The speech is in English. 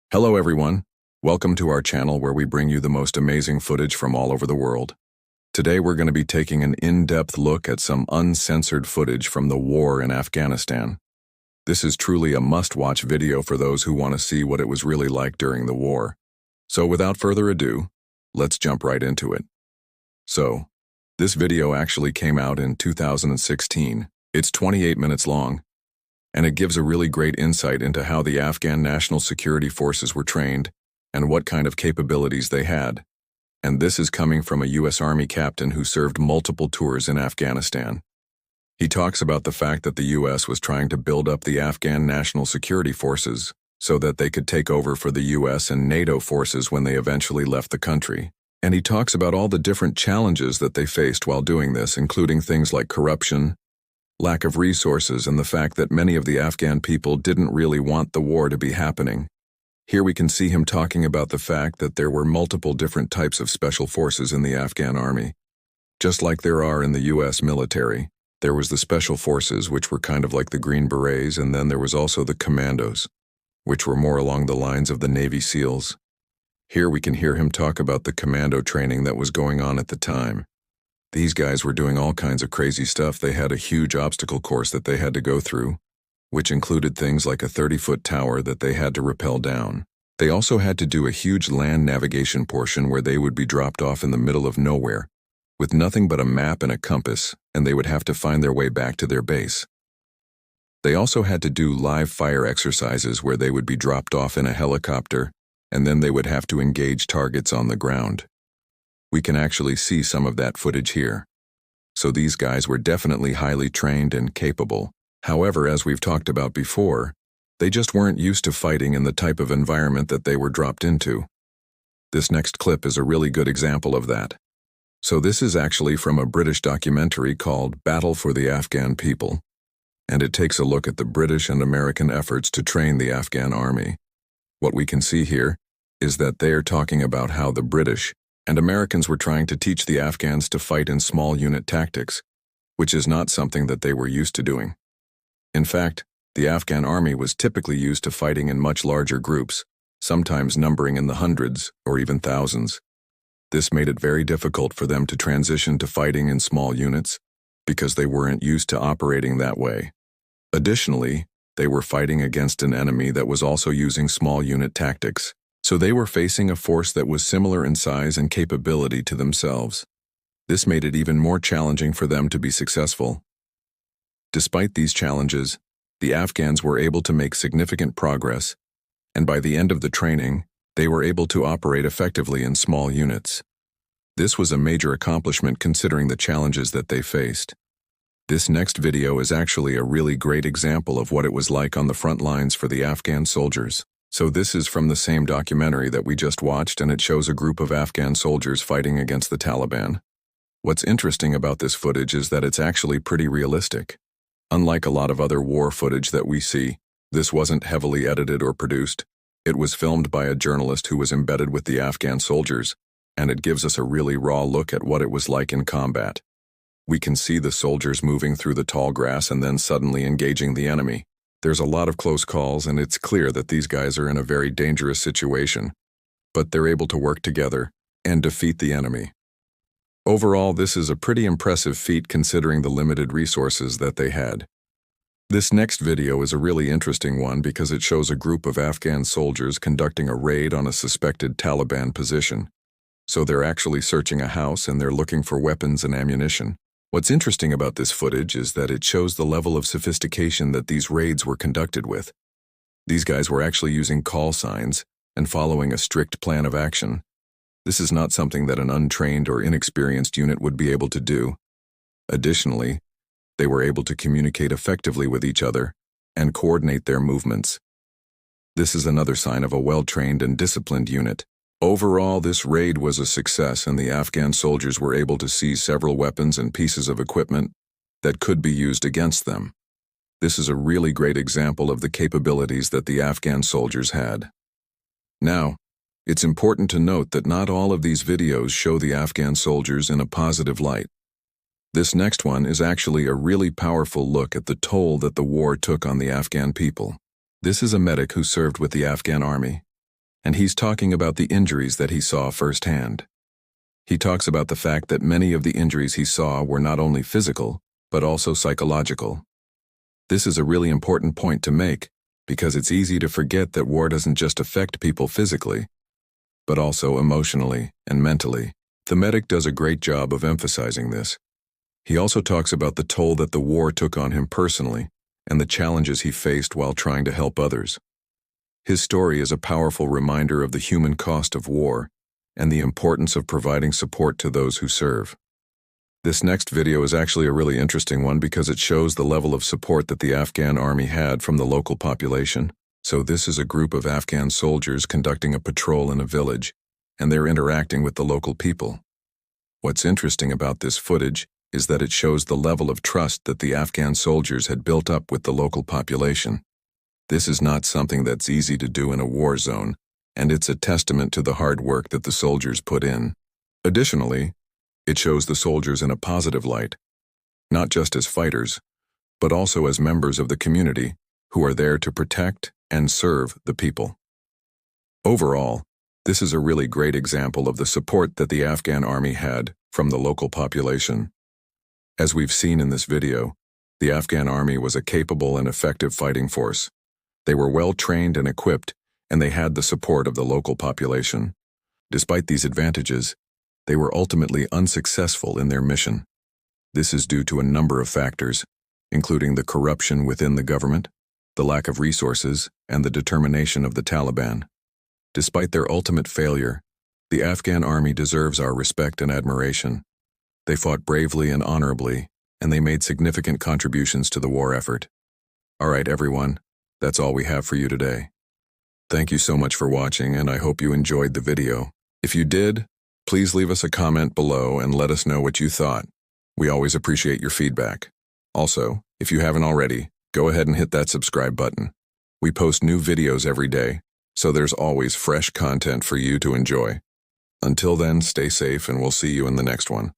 Hello everyone, welcome to our channel where we bring you the most amazing footage from all over the world. Today we're going to be taking an in-depth look at some uncensored footage from the war in Afghanistan. This is truly a must-watch video for those who want to see what it was really like during the war. So without further ado, let's jump right into it. So, this video actually came out in 2016. It's 28 minutes long, and it gives a really great insight into how the Afghan National Security Forces were trained and what kind of capabilities they had. And this is coming from a U.S. Army captain who served multiple tours in Afghanistan. He talks about the fact that the U.S. was trying to build up the Afghan National Security Forces so that they could take over for the U.S. and NATO forces when they eventually left the country. And he talks about all the different challenges that they faced while doing this, including things like corruption, lack of resources, and the fact that many of the Afghan people didn't really want the war to be happening. Here we can see him talking about the fact that there were multiple different types of special forces in the Afghan army. Just like there are in the U.S. military, there was the special forces, which were kind of like the Green Berets, and then there was also the commandos, which were more along the lines of the Navy SEALs. Here we can hear him talk about the commando training that was going on at the time. These guys were doing all kinds of crazy stuff. They had a huge obstacle course that they had to go through, which included things like a 30-foot tower that they had to rappel down. They also had to do a huge land navigation portion where they would be dropped off in the middle of nowhere, with nothing but a map and a compass, and they would have to find their way back to their base. They also had to do live fire exercises where they would be dropped off in a helicopter, and then they would have to engage targets on the ground. We can actually see some of that footage here. So these guys were definitely highly trained and capable. However, as we've talked about before, they just weren't used to fighting in the type of environment that they were dropped into. This next clip is a really good example of that. So this is actually from a British documentary called Battle for the Afghan People, and it takes a look at the British and American efforts to train the Afghan army. What we can see here is that they're talking about how the British and Americans were trying to teach the Afghans to fight in small unit tactics, which is not something that they were used to doing. In fact, the Afghan army was typically used to fighting in much larger groups, sometimes numbering in the hundreds or even thousands. This made it very difficult for them to transition to fighting in small units because they weren't used to operating that way. Additionally, they were fighting against an enemy that was also using small unit tactics. So they were facing a force that was similar in size and capability to themselves. This made it even more challenging for them to be successful. Despite these challenges, the Afghans were able to make significant progress, and by the end of the training, they were able to operate effectively in small units. This was a major accomplishment considering the challenges that they faced. This next video is actually a really great example of what it was like on the front lines for the Afghan soldiers. So this is from the same documentary that we just watched, and it shows a group of Afghan soldiers fighting against the Taliban. What's interesting about this footage is that it's actually pretty realistic. Unlike a lot of other war footage that we see, this wasn't heavily edited or produced. It was filmed by a journalist who was embedded with the Afghan soldiers, and it gives us a really raw look at what it was like in combat. We can see the soldiers moving through the tall grass and then suddenly engaging the enemy. There's a lot of close calls, and it's clear that these guys are in a very dangerous situation, but they're able to work together and defeat the enemy. Overall, this is a pretty impressive feat considering the limited resources that they had. This next video is a really interesting one because it shows a group of Afghan soldiers conducting a raid on a suspected Taliban position. So they're actually searching a house and they're looking for weapons and ammunition. What's interesting about this footage is that it shows the level of sophistication that these raids were conducted with. These guys were actually using call signs and following a strict plan of action. This is not something that an untrained or inexperienced unit would be able to do. Additionally, they were able to communicate effectively with each other and coordinate their movements. This is another sign of a well-trained and disciplined unit. Overall, this raid was a success, and the Afghan soldiers were able to seize several weapons and pieces of equipment that could be used against them. This is a really great example of the capabilities that the Afghan soldiers had. Now, it's important to note that not all of these videos show the Afghan soldiers in a positive light. This next one is actually a really powerful look at the toll that the war took on the Afghan people. This is a medic who served with the Afghan army. and he's talking about the injuries that he saw firsthand. He talks about the fact that many of the injuries he saw were not only physical, but also psychological. This is a really important point to make, because it's easy to forget that war doesn't just affect people physically, but also emotionally and mentally. The medic does a great job of emphasizing this. He also talks about the toll that the war took on him personally and the challenges he faced while trying to help others. His story is a powerful reminder of the human cost of war and the importance of providing support to those who serve. This next video is actually a really interesting one because it shows the level of support that the Afghan army had from the local population. So this is a group of Afghan soldiers conducting a patrol in a village, and they're interacting with the local people. What's interesting about this footage is that it shows the level of trust that the Afghan soldiers had built up with the local population. This is not something that's easy to do in a war zone, and it's a testament to the hard work that the soldiers put in. Additionally, it shows the soldiers in a positive light, not just as fighters, but also as members of the community who are there to protect and serve the people. Overall, this is a really great example of the support that the Afghan army had from the local population. As we've seen in this video, the Afghan army was a capable and effective fighting force. They were well trained and equipped, and they had the support of the local population. Despite these advantages, they were ultimately unsuccessful in their mission. This is due to a number of factors, including the corruption within the government, the lack of resources, and the determination of the Taliban. Despite their ultimate failure, the Afghan army deserves our respect and admiration. They fought bravely and honorably, and they made significant contributions to the war effort. All right, everyone, that's all we have for you today. Thank you so much for watching, and I hope you enjoyed the video. If you did, please leave us a comment below and let us know what you thought. We always appreciate your feedback. Also, if you haven't already, go ahead and hit that subscribe button. We post new videos every day, so there's always fresh content for you to enjoy. Until then, stay safe and we'll see you in the next one.